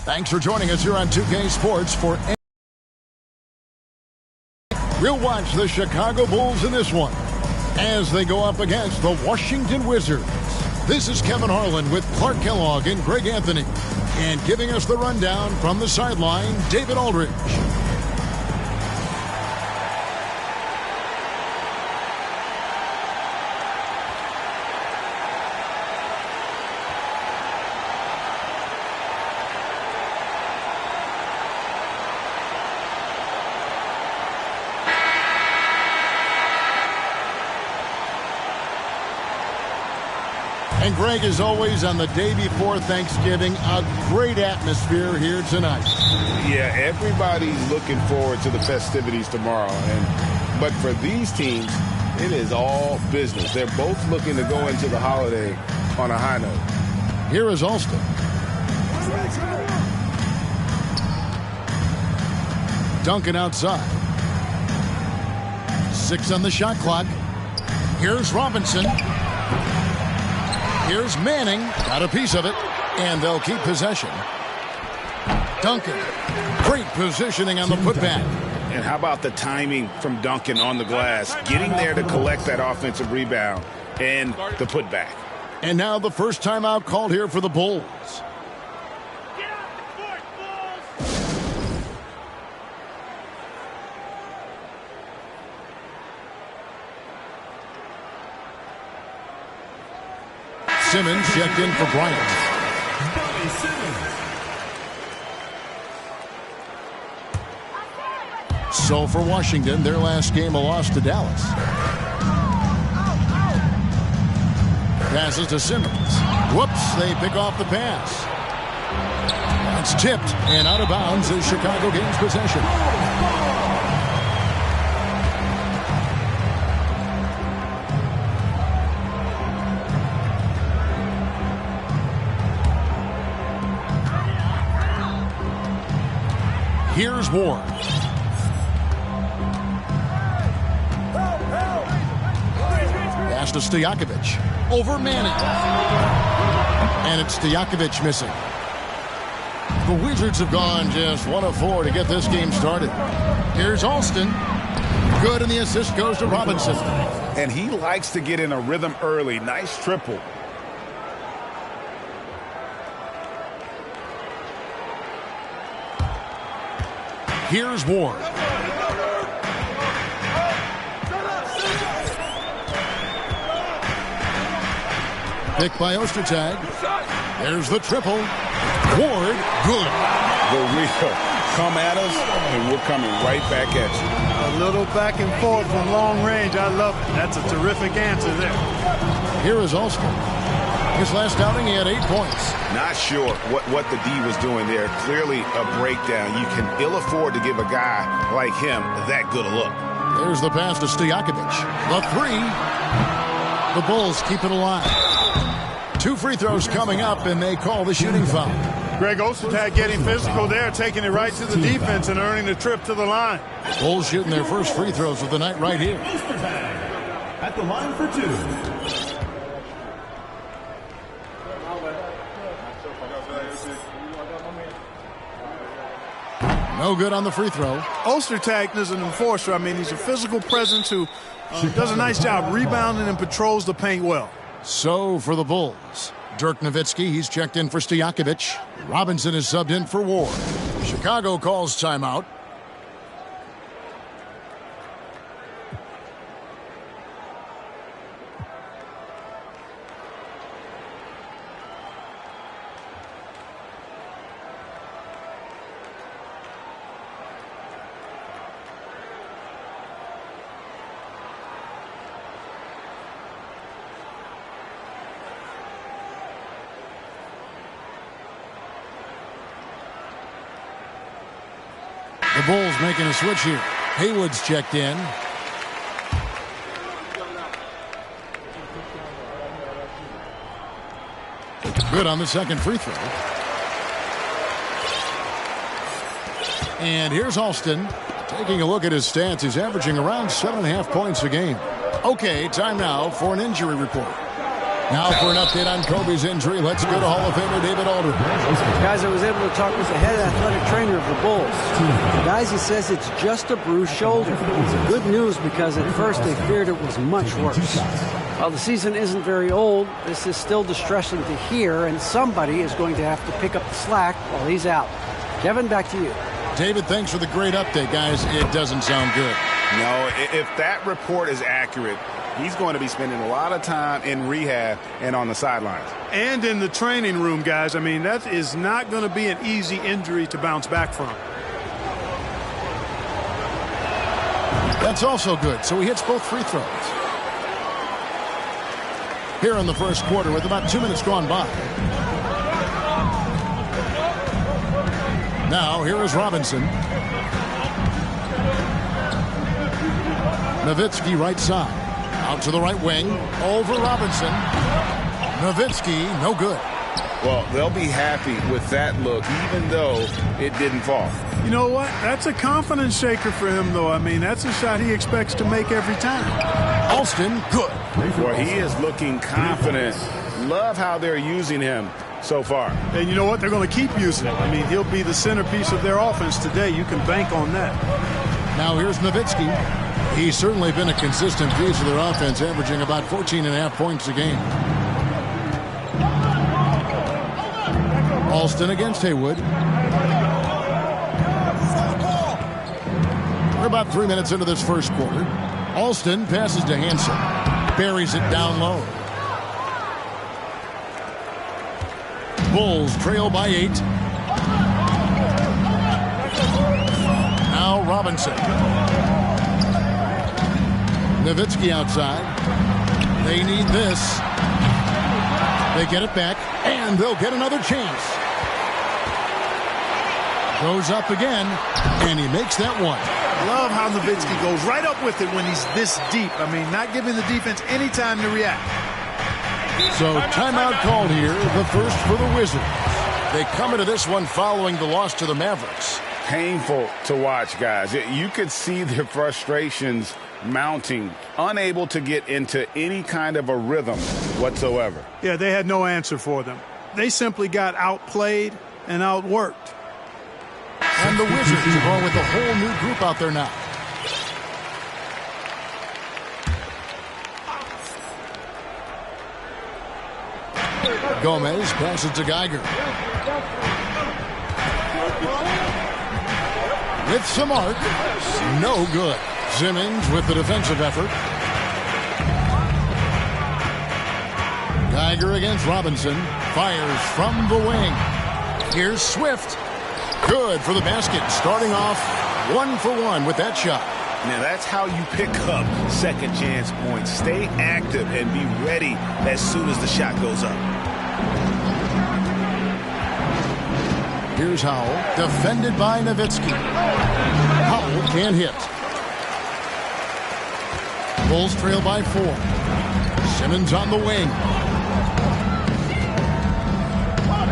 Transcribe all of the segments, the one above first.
Thanks for joining us here on 2K Sports for We'll watch the Chicago Bulls in this one as they go up against the Washington Wizards. This is Kevin Harlan with Clark Kellogg and Greg Anthony. And giving us the rundown from the sideline, David Aldridge. And Greg, as always, on the day before Thanksgiving, a great atmosphere here tonight. Yeah, everybody's looking forward to the festivities tomorrow. But for these teams, it is all business. They're both looking to go into the holiday on a high note. Here is Alston. Duncan outside. 6 on the shot clock. Here's Robinson. Here's Manning, got a piece of it, and they'll keep possession. Duncan, great positioning on the putback. And how about the timing from Duncan on the glass, getting there to collect that offensive rebound and the putback. And now the first timeout called here for the Bulls. Get off the court, Bulls! Simmons checked in for Bryant. So for Washington, their last game a loss to Dallas. Passes to Simmons. Whoops, they pick off the pass. That's tipped and out of bounds as Chicago gains possession. Here's Ward. Pass to Stojakovic. Over Manning. And it's Stojakovic missing. The Wizards have gone just 1 of 4 to get this game started. Here's Alston. Good, and the assist goes to Robinson. And he likes to get in a rhythm early. Nice triple. Here's Ward. Picked by Ostertag. There's the triple. Ward, good. The real. Come at us, and we're coming right back at you. A little back and forth from long range. I love it. That's a terrific answer there. Here is Alston. His last outing, he had 8 points. Not sure what the D was doing there. Clearly a breakdown. You can ill afford to give a guy like him that good a look. There's the pass to Stojakovic. The 3. The Bulls keep it alive. 2 free throws coming up, and they call the shooting foul. Greg Ostertag getting physical there, taking it right to the defense and earning the trip to the line. Bulls shooting their first free throws of the night right here. At the line for 2. No good on the free throw. Ostertag is an enforcer. I mean, he's a physical presence who does a nice job rebounding and patrols the paint well. So for the Bulls, Dirk Nowitzki, he's checked in for Stojakovic. Robinson is subbed in for Ward. Chicago calls timeout. The Bulls making a switch here. Haywood's checked in. Good on the second free throw. And here's Alston. Taking a look at his stats, he's averaging around 7.5 points a game. Okay, time now for an injury report. Now for an update on Kobe's injury, let's go to Hall of Famer David Aldridge. Guys, I was able to talk with the head athletic trainer of the Bulls. Guys, he says it's just a bruised shoulder. It's good news because at first they feared it was much worse. While the season isn't very old, this is still distressing to hear, and somebody is going to have to pick up the slack while he's out. Kevin, back to you. David, thanks for the great update, guys. It doesn't sound good. No, if that report is accurate, he's going to be spending a lot of time in rehab and on the sidelines. And in the training room, guys. I mean, that is not going to be an easy injury to bounce back from. That's also good. So he hits both free throws. Here in the first quarter with about 2 minutes gone by. Now, here is Robinson. Nowitzki right side. Out to the right wing. Over Robinson. Nowitzki, no good. Well, they'll be happy with that look, even though it didn't fall. You know what? That's a confidence shaker for him, though. I mean, that's a shot he expects to make every time. Alston, good. Well, he is looking confident. Love how they're using him so far. And you know what? They're going to keep using him. I mean, he'll be the centerpiece of their offense today. You can bank on that. Now here's Nowitzki. He's certainly been a consistent piece of their offense, averaging about 14.5 points a game. Alston against Haywood. We're about 3 minutes into this first quarter. Alston passes to Hansen. Buries it down low. Bulls trail by 8. Now Robinson. Nowitzki outside. They need this. They get it back, and they'll get another chance. Goes up again, and he makes that one. Love how Nowitzki goes right up with it when he's this deep. I mean, not giving the defense any time to react. So timeout called here, the first for the Wizards. They come into this one following the loss to the Mavericks. Painful to watch, guys. You could see their frustrations mounting, unable to get into any kind of a rhythm whatsoever. Yeah, they had no answer for them. They simply got outplayed and outworked. And the Wizards are going with a whole new group out there now. Gomez passes to Geiger. With some arc. No good. Simmons with the defensive effort. Geiger against Robinson. Fires from the wing. Here's Swift. Good for the basket. Starting off 1-for-1 with that shot. Now that's how you pick up second chance points. Stay active and be ready as soon as the shot goes up. Here's Howell, defended by Nowitzki. Howell can't hit. Bulls trail by 4. Simmons on the wing.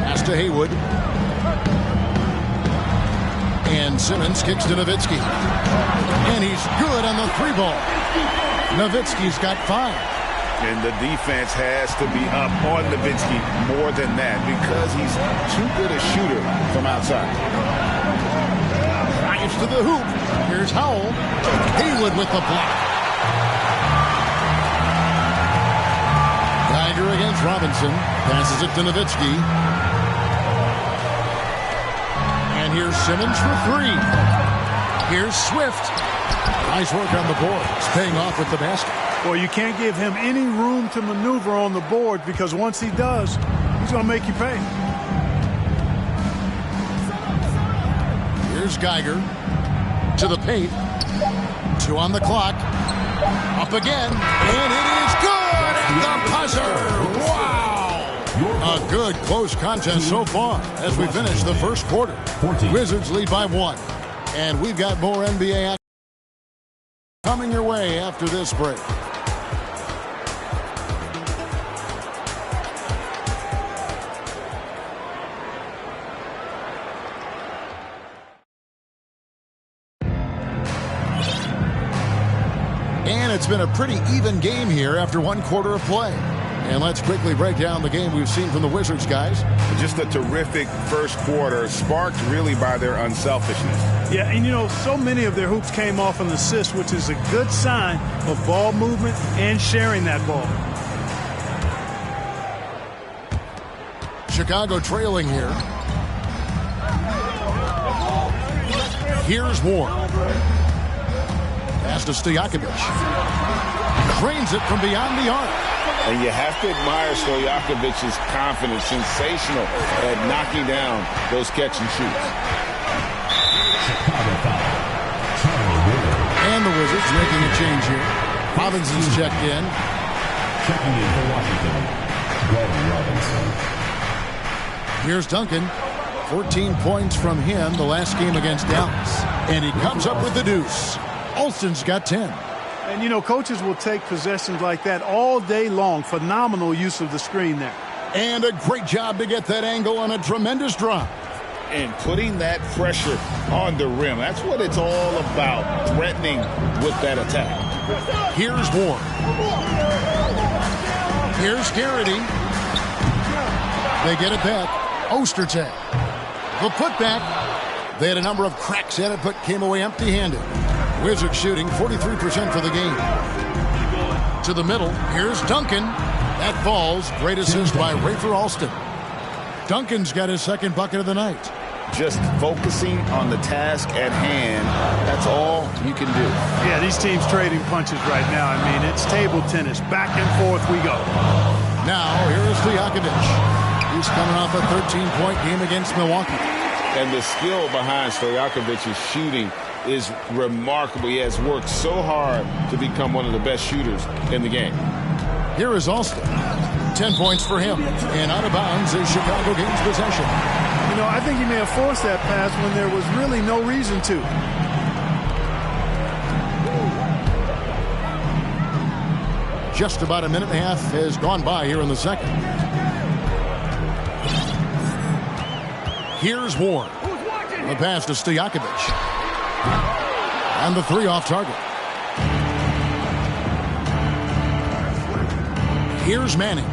Pass to Haywood. And Simmons kicks to Nowitzki. And he's good on the 3-ball. Nowitzki's got 5. And the defense has to be up on Nowitzki more than that because he's too good a shooter from outside. Drives to the hoop. Here's Howell. Haywood with the block. Geiger against Robinson. Passes it to Nowitzki. And here's Simmons for 3. Here's Swift. Nice work on the board. It's paying off with the basket. Well, you can't give him any room to maneuver on the board because once he does, he's going to make you pay. Here's Geiger to the paint. 2 on the clock. Up again. And it is good at the buzzer. Wow. A good close contest so far as we finish the first quarter. 14. Wizards lead by 1. And we've got more NBA action coming your way after this break. And it's been a pretty even game here after 1 quarter of play. And let's quickly break down the game we've seen from the Wizards, guys. Just a terrific first quarter, sparked really by their unselfishness. Yeah, and you know, so many of their hoops came off an assist, which is a good sign of ball movement and sharing that ball. Chicago trailing here. Here's Moore. Pass to Stojakovic. Cranes it from beyond the arc. And you have to admire Stojakovic's confidence, sensational at knocking down those catch and shoots. And the Wizards making a change here. Robinson's checked in. Checking in for Washington, Gordon Robinson. Here's Duncan. 14 points from him the last game against Dallas. And he comes up with the deuce. Alston's got 10. And, you know, coaches will take possessions like that all day long. Phenomenal use of the screen there. And a great job to get that angle on a tremendous drop. And putting that pressure on the rim. That's what it's all about, threatening with that attack. Here's Moore. Here's Garrity. They get it back. Ostertag. The putback. They had a number of cracks at it, but came away empty-handed. Wizards shooting 43% for the game. To the middle. Here's Duncan. That falls. Great assist by Rafer Alston. Duncan's got his second bucket of the night. Just focusing on the task at hand. That's all you can do. Yeah, these teams trading punches right now. I mean, it's table tennis. Back and forth we go. Now, here is Stojakovic. He's coming off a 13-point game against Milwaukee. And the skill behind Stojakovic's shooting is remarkable. He has worked so hard to become one of the best shooters in the game. Here is Alston. 10 points for him. And out of bounds is Chicago gains possession. You know, I think he may have forced that pass when there was really no reason to. Just about a minute and a half has gone by here in the second. Here's Ward. The pass to Stojakovic. And the three off target. Here's Manning.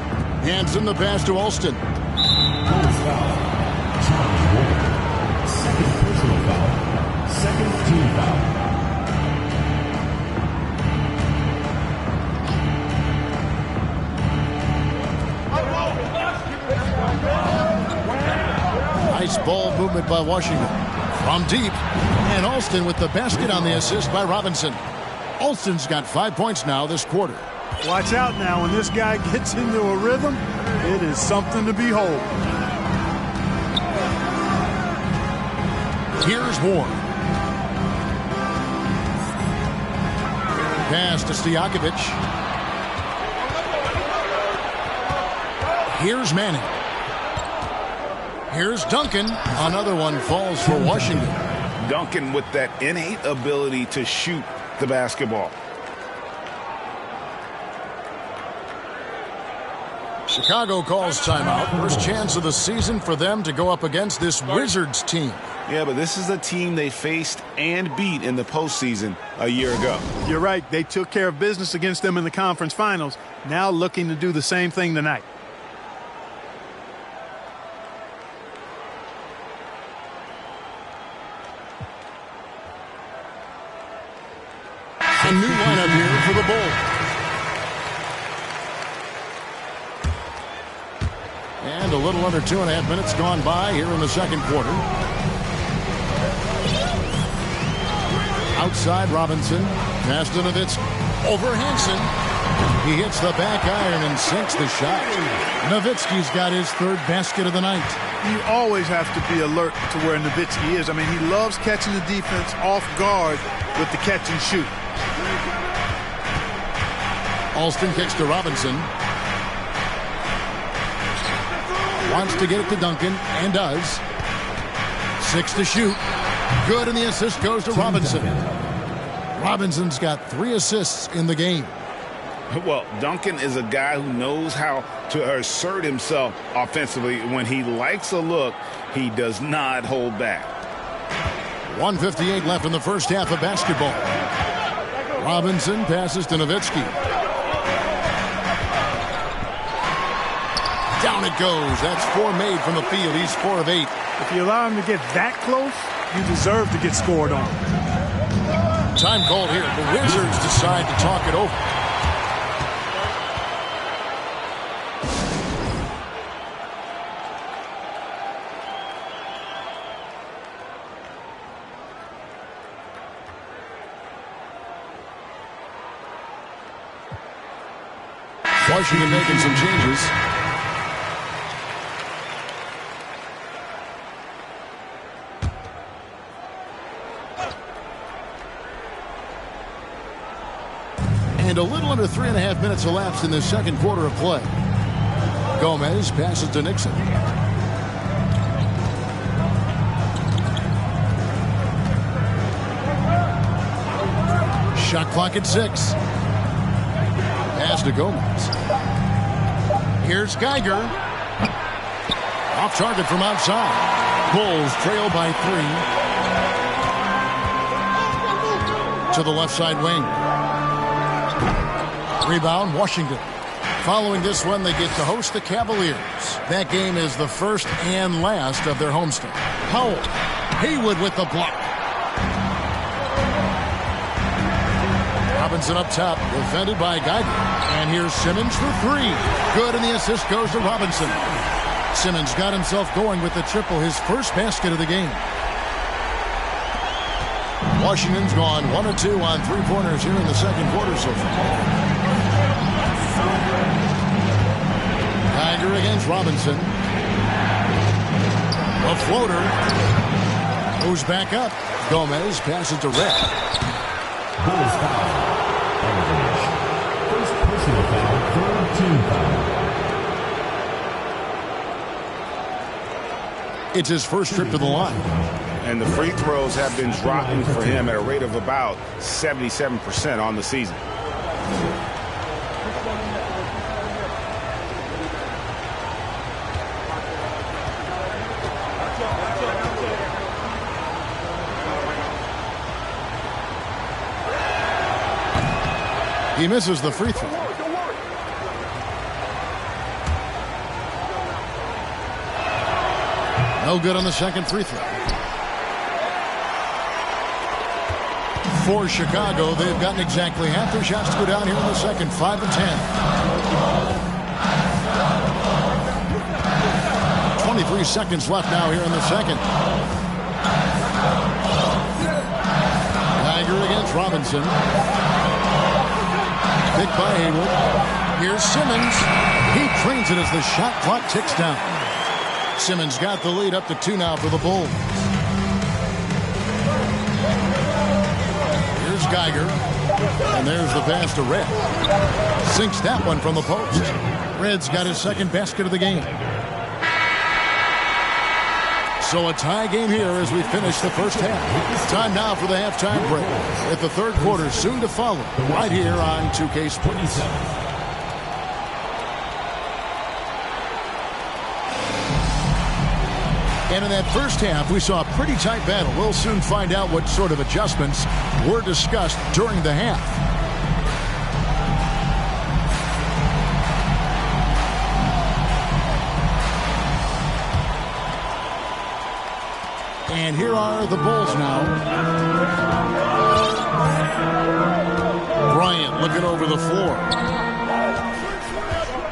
Hands in the pass to Alston. Second personal foul. Second team foul. Nice ball movement by Washington. From deep. And Alston with the basket on the assist by Robinson. Alston's got 5 points now this quarter. Watch out now. When this guy gets into a rhythm, it is something to behold. Here's Ward. Pass to Stojakovic. Here's Manning. Here's Duncan. Another one falls for Washington. Duncan with that innate ability to shoot the basketball. Chicago calls timeout. First chance of the season for them to go up against this Wizards team. Yeah, but this is a team they faced and beat in the postseason a year ago. You're right. They took care of business against them in the conference finals. Now looking to do the same thing tonight. A new lineup here for the Bulls. And a little under 2.5 minutes gone by here in the second quarter. Outside Robinson. Pass to Nowitzki. Over Hansen. He hits the back iron and sinks the shot. Nowitzki's got his third basket of the night. You always have to be alert to where Nowitzki is. I mean, he loves catching the defense off guard with the catch and shoot. Alston kicks to Robinson. Wants to get it to Duncan, and does. 6 to shoot. Good, and the assist goes to Robinson. Robinson's got 3 assists in the game. Well, Duncan is a guy who knows how to assert himself offensively. When he likes a look, he does not hold back. 1:58 left in the first half of basketball. Robinson passes to Nowitzki. Down it goes. That's 4 made from the field. He's 4 of 8. If you allow him to get that close, you deserve to get scored on. Time called here. The Wizards decide to talk it over. Washington making some changes. And a little under 3.5 minutes elapsed in the second quarter of play. Gomez passes to Nixon. Shot clock at 6. Pass to Gomez. Here's Geiger. Off target from outside. Bulls trail by 3. To the left side wing. Rebound, Washington. Following this one, they get to host the Cavaliers. That game is the first and last of their homestand. Howell. Haywood with the block. Robinson up top, defended by Geiger. And here's Simmons for 3. Good, and the assist goes to Robinson. Simmons got himself going with the triple, his first basket of the game. Washington's gone 1 of 2 on 3-pointers here in the second quarter so far. Geiger against Robinson. A floater. Goes back up. Gomez passes to Red. Bulls foul. First personal foul, third team foul. It's his first trip to the line. And the free throws have been dropping for him at a rate of about 77% on the season. He misses the free throw. No good on the second free throw. For Chicago, they've gotten exactly half their shots to go down here in the second. 5 of 10. 23 seconds left now here in the second. Geiger against Robinson. Picked by Haywood. Here's Simmons. He trains it as the shot clock ticks down. Simmons got the lead up to 2 now for the Bulls. Here's Geiger. And there's the pass to Red. Sinks that one from the post. Red's got his second basket of the game. So a tie game here as we finish the first half. Time now for the halftime break. With the third quarter soon to follow. Right here on 2K Sports. And in that first half, we saw a pretty tight battle. We'll soon find out what sort of adjustments were discussed during the half. And here are the Bulls now. Bryant looking over the floor.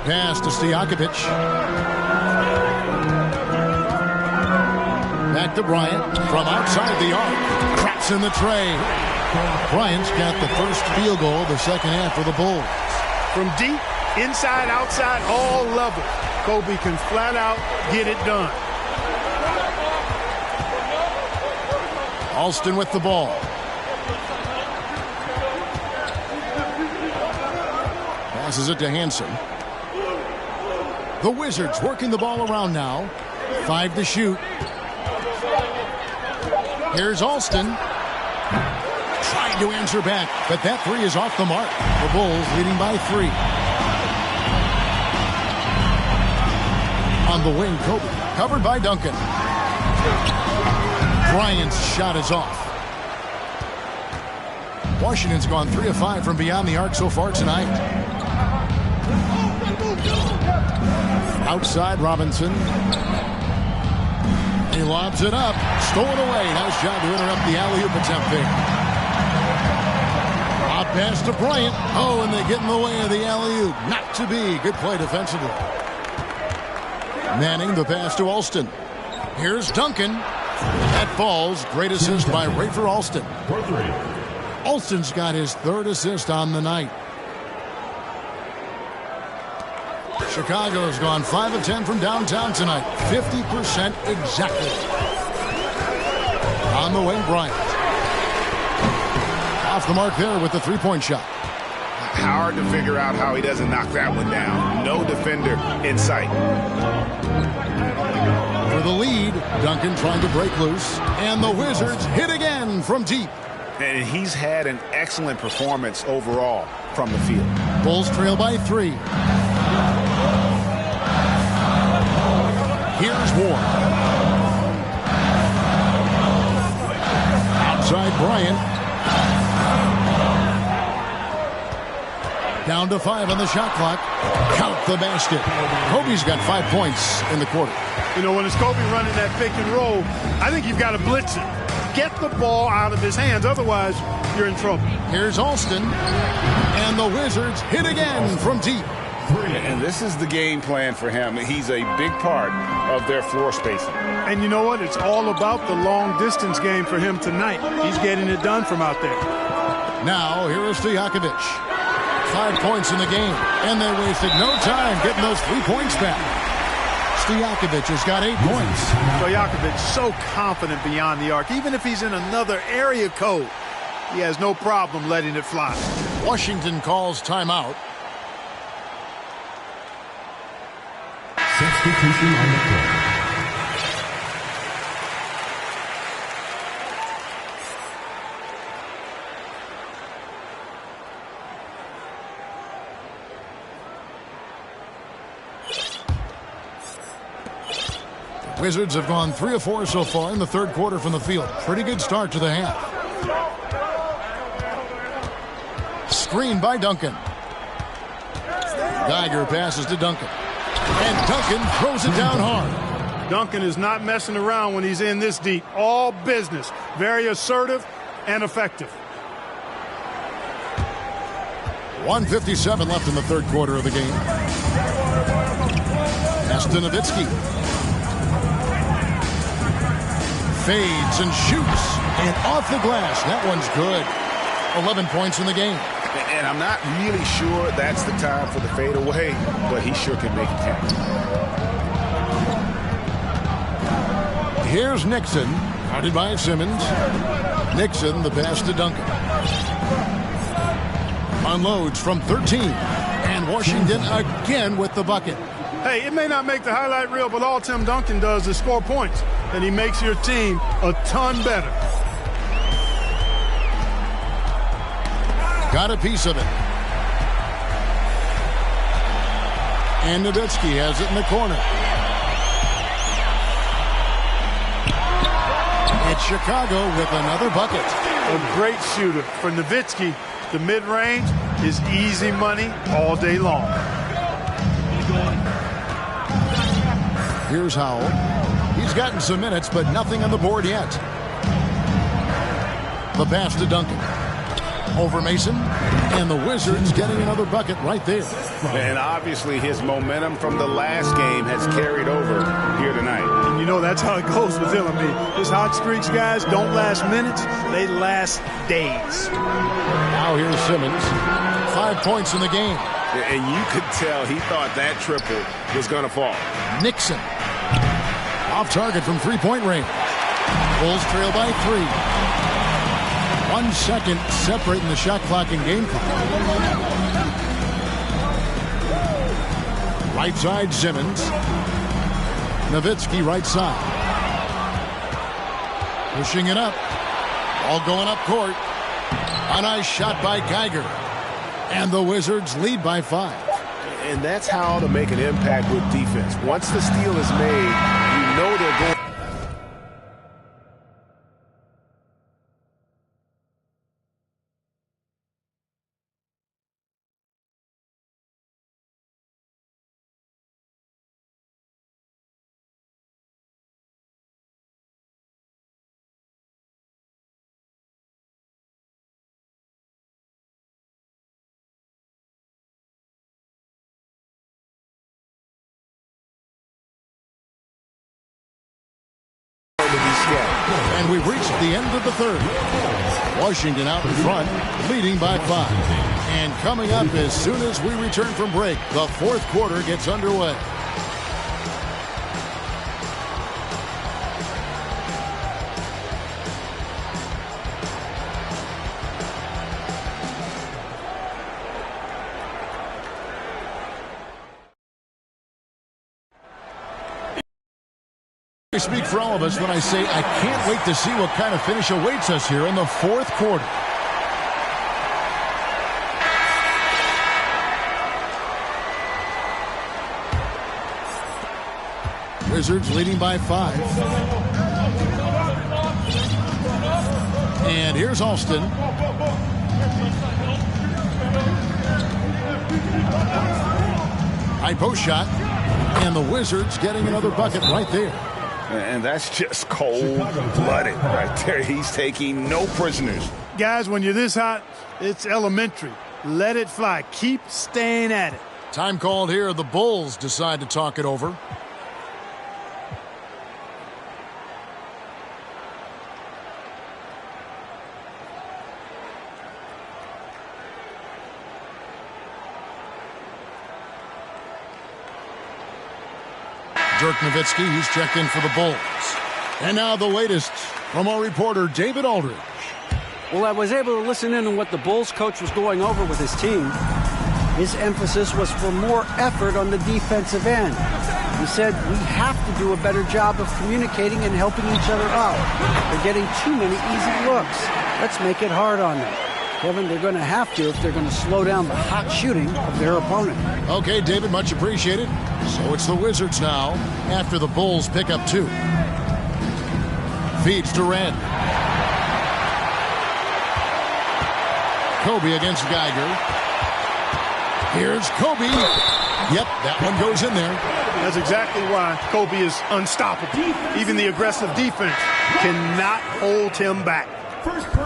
Pass to Stojakovic. Back to Bryant from outside the arc. Cracks in the tray. Bryant's got the first field goal of the second half for the Bulls. From deep, inside, outside, all levels, Kobe can flat out get it done. Alston with the ball. Passes it to Hansen. The Wizards working the ball around now. 5 to shoot. Here's Alston. Trying to answer back, but that 3 is off the mark. The Bulls leading by 3. On the wing, Kobe. Covered by Duncan. Bryant's shot is off. Washington's gone 3 of 5 from beyond the arc so far tonight. Outside Robinson. He lobs it up. Stolen away. Nice job to interrupt the alley-oop attempt there. Hot pass to Bryant. Oh, and they get in the way of the alley-oop. Not to be. Good play defensively. Manning the pass to Alston. Here's Duncan. That falls. Great assist by Rafer Alston. Alston's got his third assist on the night. Chicago's gone 5 of 10 from downtown tonight. 50% exactly. On the wing, Bryant. Off the mark there with the three-point shot. Hard to figure out how he doesn't knock that one down. No defender in sight. For the lead, Duncan trying to break loose. And the Wizards hit again from deep. And he's had an excellent performance overall from the field. Bulls trail by 3. Here's Ward. Outside Bryant. Down to 5 on the shot clock. Count the basket. Kobe's got 5 points in the quarter. You know, when it's Kobe running that pick and roll, I think you've got to blitz it. Get the ball out of his hands. Otherwise, you're in trouble. Here's Alston. And the Wizards hit again from deep. And this is the game plan for him. He's a big part of their floor spacing. And you know what? It's all about the long-distance game for him tonight. He's getting it done from out there. Now, here is Stojakovic. 5 points in the game. And they wasted no time getting those 3 points back. Stojakovic has got 8 points. Stojakovic so confident beyond the arc. Even if he's in another area code, he has no problem letting it fly. Washington calls timeout. Substitution on the court. Wizards have gone 3 of 4 so far in the third quarter from the field. Pretty good start to the half. Screen by Duncan. Geiger passes to Duncan. And Duncan throws it down hard. Duncan is not messing around when he's in this deep. All business. Very assertive and effective. 1:57 left in the third quarter of the game. Pass to Nowitzki. Fades and shoots. And off the glass. That one's good. 11 points in the game. And I'm not really sure that's the time for the fadeaway, but he sure can make it count. Here's Nixon, guarded by Simmons. Nixon, the pass to Duncan. Unloads from 13. And Washington again with the bucket. Hey, it may not make the highlight reel, but all Tim Duncan does is score points. And he makes your team a ton better. Got a piece of it. And Nowitzki has it in the corner. It's Chicago with another bucket. A great shooter. For Nowitzki, the mid-range is easy money all day long. Here's Howell. He's gotten some minutes, but nothing on the board yet. The pass to Duncan. Over Mason, and the Wizards getting another bucket right there. And obviously his momentum from the last game has carried over here tonight. And you know that's how it goes with him. I mean, his hot streaks, guys, don't last minutes. They last days. Now here's Simmons. 5 points in the game. And you could tell he thought that triple was going to fall. Nixon. Off target from three-point range. Bulls trail by 3. 1 second separating the shot clock and game clock. Right side, Simmons. Nowitzki right side. Pushing it up. All going up court. A nice shot by Geiger. And the Wizards lead by 5. And that's how to make an impact with defense. Once the steal is made, you know they're going. And we've reached the end of the third. Washington out in front, leading by 5. And coming up as soon as we return from break, the fourth quarter gets underway. I speak for all of us when I say I can't wait to see what kind of finish awaits us here in the fourth quarter. Wizards leading by 5. And here's Alston. High post shot. And the Wizards getting another bucket right there. And that's just cold-blooded right there. He's taking no prisoners. Guys, when you're this hot, it's elementary. Let it fly. Keep staying at it. Time called here. The Bulls decide to talk it over. Dirk Nowitzki, he's checked in for the Bulls. And now the latest from our reporter, David Aldridge. Well, I was able to listen in on what the Bulls coach was going over with his team. His emphasis was for more effort on the defensive end. He said, we have to do a better job of communicating and helping each other out. They're getting too many easy looks. Let's make it hard on them. Kevin, they're going to have to if they're going to slow down the hot shooting of their opponent. Okay, David, much appreciated. So it's the Wizards now after the Bulls pick up 2. Feeds to Red. Kobe against Geiger. Here's Kobe. Yep, that one goes in there. That's exactly why Kobe is unstoppable. Even the aggressive defense cannot hold him back.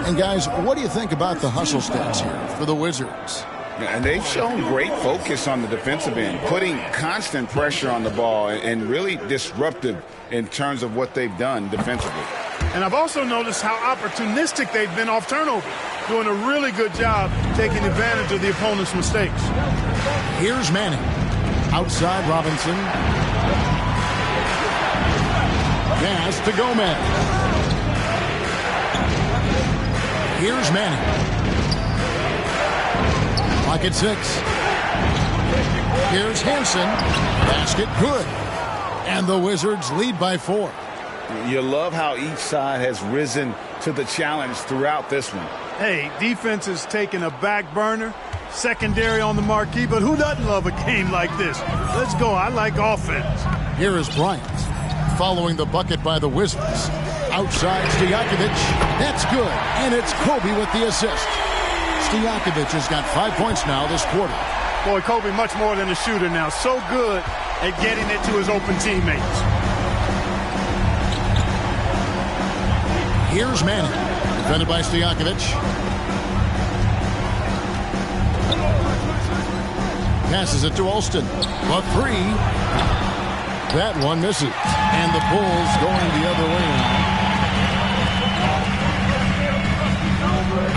And guys, what do you think about the hustle stats here for the Wizards? And they've shown great focus on the defensive end, putting constant pressure on the ball and really disruptive in terms of what they've done defensively. And I've also noticed how opportunistic they've been off turnover, doing a really good job taking advantage of the opponent's mistakes. Here's Manning. Outside Robinson. Pass to Gomez. Here's Manning. Pocket 6. Here's Hansen. Basket good. And the Wizards lead by 4. You love how each side has risen to the challenge throughout this one. Hey, defense is taking a back burner, secondary on the marquee, but who doesn't love a game like this? Let's go. I like offense. Here is Bryant following the bucket by the Wizards. Outside Stojakovic. That's good. And it's Kobe with the assist. Stojakovic has got 5 points now this quarter. Boy, Kobe much more than a shooter now. So good at getting it to his open teammates. Here's Manning. Defended by Stojakovic. Passes it to Alston. A 3. That one misses. And the Bulls going the other way now.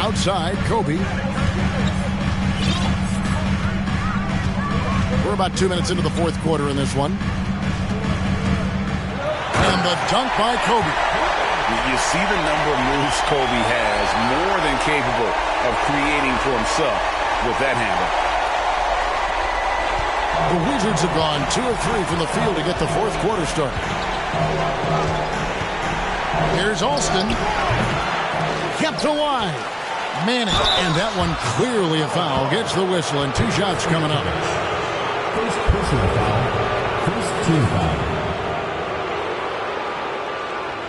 Outside, Kobe. We're about 2 minutes into the fourth quarter in this one. And the dunk by Kobe. You see the number of moves Kobe has, more than capable of creating for himself with that handle. The Wizards have gone 2 of 3 from the field to get the fourth quarter started. Here's Alston. Kept alive. Manning. And that one clearly a foul. Gets the whistle and 2 shots coming up. First personal foul. First team foul.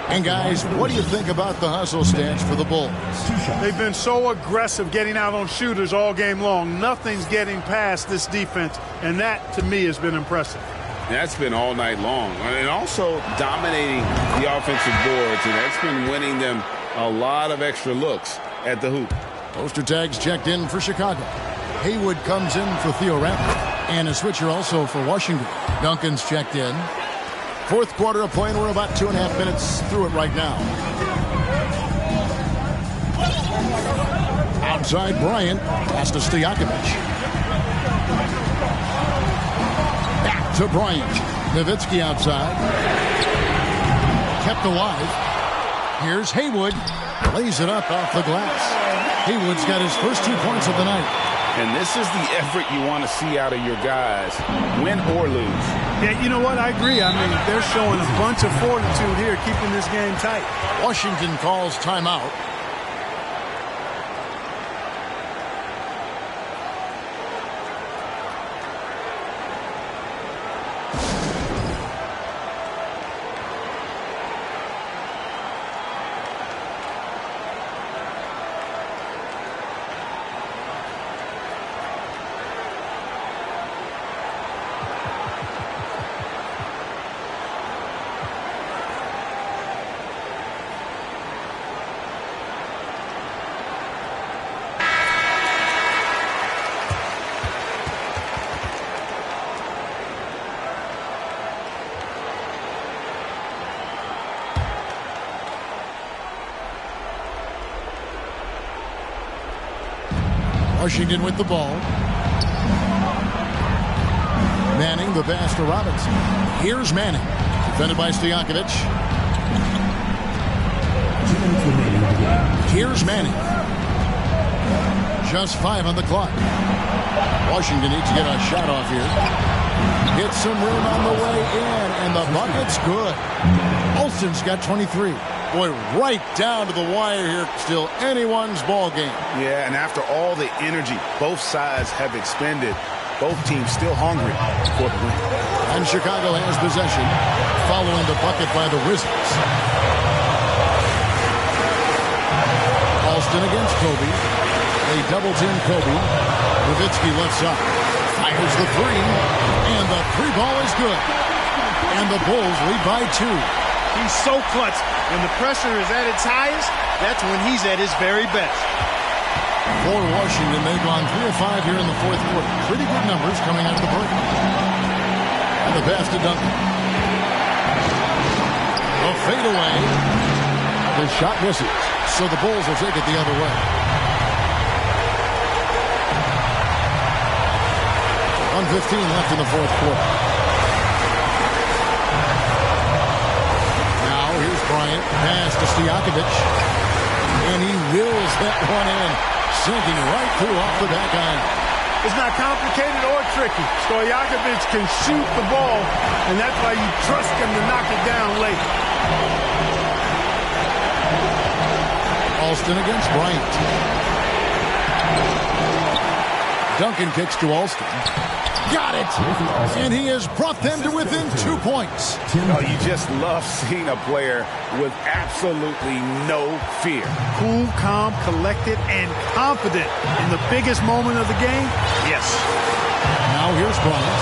And guys, what do you think about the hustle stance for the Bulls? They've been so aggressive getting out on shooters all game long. Nothing's getting past this defense, and that, to me, has been impressive. That's been all night long. And also dominating the offensive boards, and that's been winning them a lot of extra looks at the hoop. Poster tags checked in for Chicago. Haywood comes in for Theo Rattler. And a switcher also for Washington. Duncan's checked in. Fourth quarter of play, and we're about 2.5 minutes through it right now. outside. Bryant. Pass to Stojakovic. Back to Bryant. Nowitzki outside. Kept alive. Here's Haywood. Lays it up off the glass. Haywood's got his first 2 points of the night. And this is the effort you want to see out of your guys, win or lose. Yeah, you know what? I agree. I mean, they're showing a bunch of fortitude here, keeping this game tight. Washington calls timeout. Washington with the ball. Manning, the pass to Robinson. Here's Manning. Defended by Stojakovic. Here's Manning. Just 5 on the clock. Washington needs to get a shot off here. Hits some room on the way in, and the bucket's good. Olsen's got 23. Boy, right down to the wire here. Still anyone's ball game. Yeah, and after all the energy both sides have expended, both teams still hungry for the win. And Chicago has possession following the bucket by the Wizards. Alston against Kobe. They double-team Kobe. Nowitzki left side. Fires the three. And the three ball is good. And the Bulls lead by 2. He's so clutch. When the pressure is at its highest, that's when he's at his very best. For Washington, they've gone 3 of 5 here in the fourth quarter. Pretty good numbers coming out of the break. And the pass to Duncan. A fadeaway. The shot misses. So the Bulls will take it the other way. 1:15 left in the fourth quarter. Bryant, pass to Stojakovic, and he wills that one in, sinking right through off the back iron. It's not complicated or tricky. Stojakovic can shoot the ball, and that's why you trust him to knock it down late. Alston against Bryant. Duncan kicks to Alston. Got it! And he has brought them to within 2 points. Oh, you just love seeing a player with absolutely no fear. Cool, calm, collected, and confident in the biggest moment of the game. Yes. Now here's Bryant.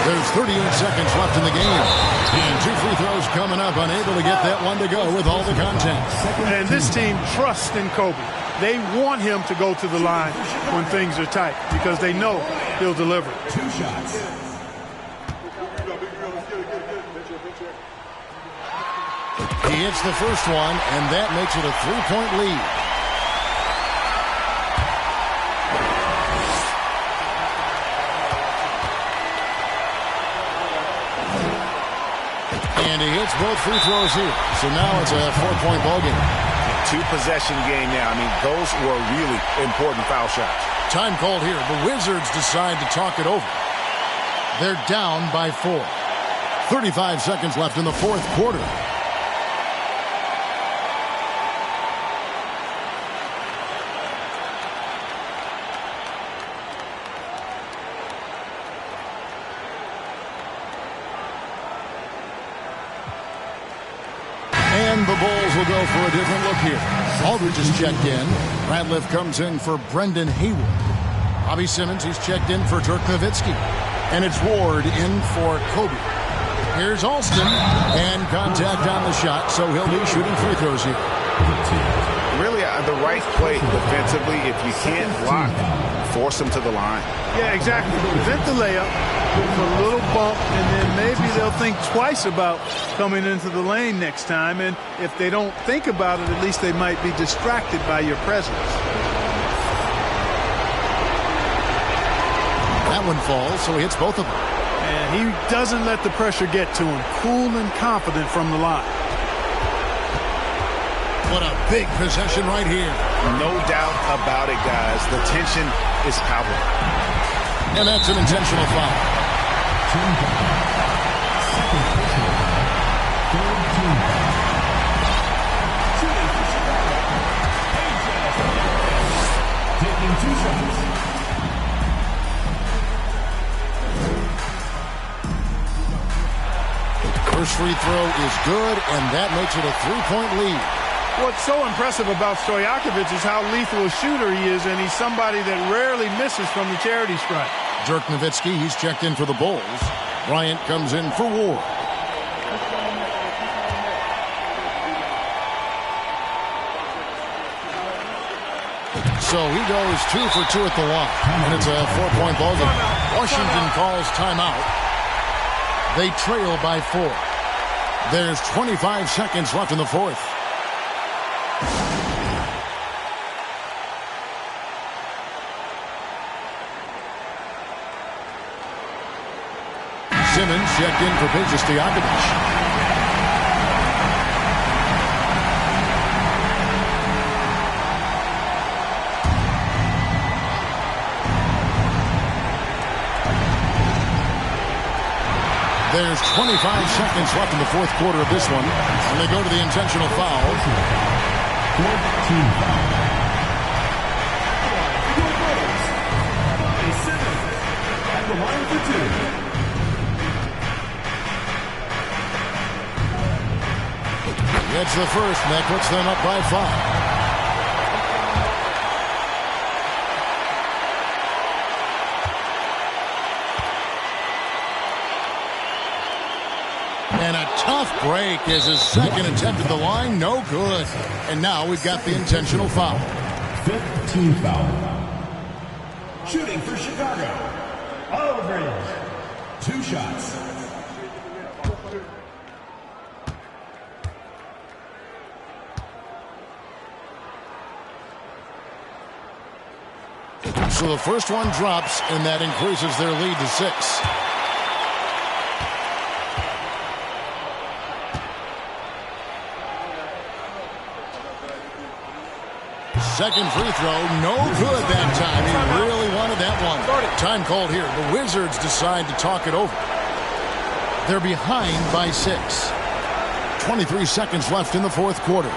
There's 38 seconds left in the game. And 2 free throws coming up. Unable to get that one to go with all the contact. And this team trusts in Kobe. They want him to go to the line when things are tight because they know he'll deliver. 2 shots. He hits the first one, and that makes it a 3-point lead. And he hits both free throws here. So now it's a 4-point ball game. 2-possession game now. I mean, those were really important foul shots. Time called here. The Wizards decide to talk it over. They're down by 4. 35 seconds left in the fourth quarter. And the Bulls will go for a different look here. Aldridge is checked in. Ratliff comes in for Brendan Haywood. Bobby Simmons, he's checked in for Dirk Nowitzki. And it's Ward in for Kobe. Here's Alston. And contact on the shot, so he'll be shooting free throws here. Really the right play defensively. If you can't block force them to the line. Yeah, exactly. Prevent the layup with a little bump, and then maybe they'll think twice about coming into the lane next time. And if they don't think about it, at least they might be distracted by your presence. That one falls, so he hits both of them. And he doesn't let the pressure get to him. Cool and confident from the line. What a big possession right here. No doubt about it, guys. The tension is palpable. And that's an intentional foul. Team foul. Second personal foul. Third team foul. Shooting for Chicago. Taking 2 shots. First free throw is good, and that makes it a 3-point lead. What's so impressive about Stojakovic is how lethal a shooter he is, and he's somebody that rarely misses from the charity stripe. Dirk Nowitzki, he's checked in for the Bulls. Bryant comes in for Ward. So he goes 2 for 2 at the line, and it's a 4-point ball game. Washington calls timeout. They trail by 4. There's 25 seconds left in the fourth. Simmons checked in for Stojakovic. There's 25 seconds left in the fourth quarter of this one, and they go to the intentional foul. Fourth team foul. At the line for 2. Gets the first, and that puts them up by 5. And a tough break as his second attempt at the line, no good. And now we've got the intentional foul. Fifth team foul. Shooting for Chicago. Aldridge. 2 shots. So the first one drops, and that increases their lead to 6. Second free throw, no good that time. He really wanted that one. Time called here. The Wizards decide to talk it over. They're behind by 6. 23 seconds left in the fourth quarter.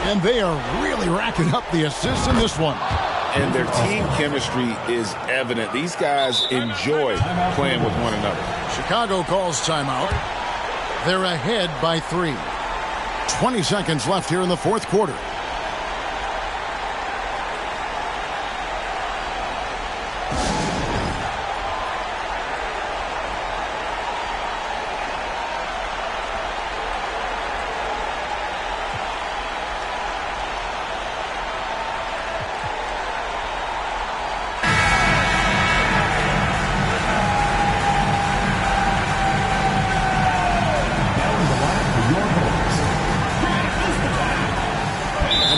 And they are really racking up the assists in this one. And their team chemistry is evident. These guys enjoy playing with one another. Chicago calls timeout. They're ahead by 3. 20 seconds left here in the fourth quarter.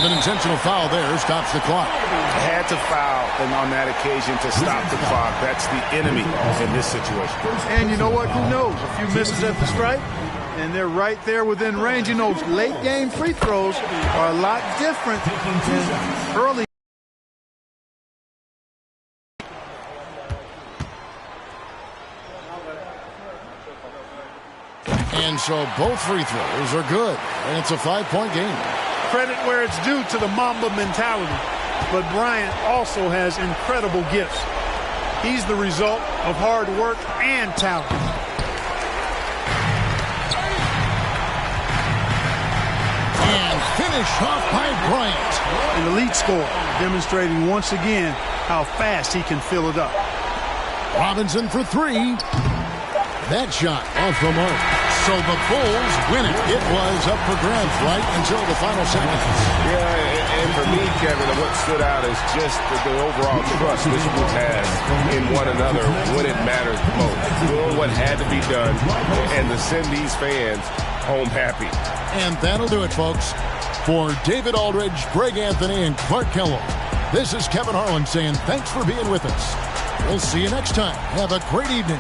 Intentional foul there stops the clock. Had to foul, and on that occasion to stop the clock. That's the enemy in this situation. And you know what? Who knows? A few misses at the stripe, and they're right there within range. You know, late game free throws are a lot different than early. And so both free throws are good, and it's a 5-point game. Credit where it's due to the Mamba mentality. But Bryant also has incredible gifts. He's the result of hard work and talent. And finish off by Bryant. An elite score, demonstrating once again how fast he can fill it up. Robinson for three. That shot off the mark. So the Bulls win it. It was up for grabs right until the final seconds. Yeah, and for me, Kevin, what stood out is just the overall trust this group has in one another when it matters most. Doing what had to be done and to send these fans home happy. And that'll do it, folks. For David Aldridge, Greg Anthony, and Clark Kellogg, this is Kevin Harlan saying thanks for being with us. We'll see you next time. Have a great evening.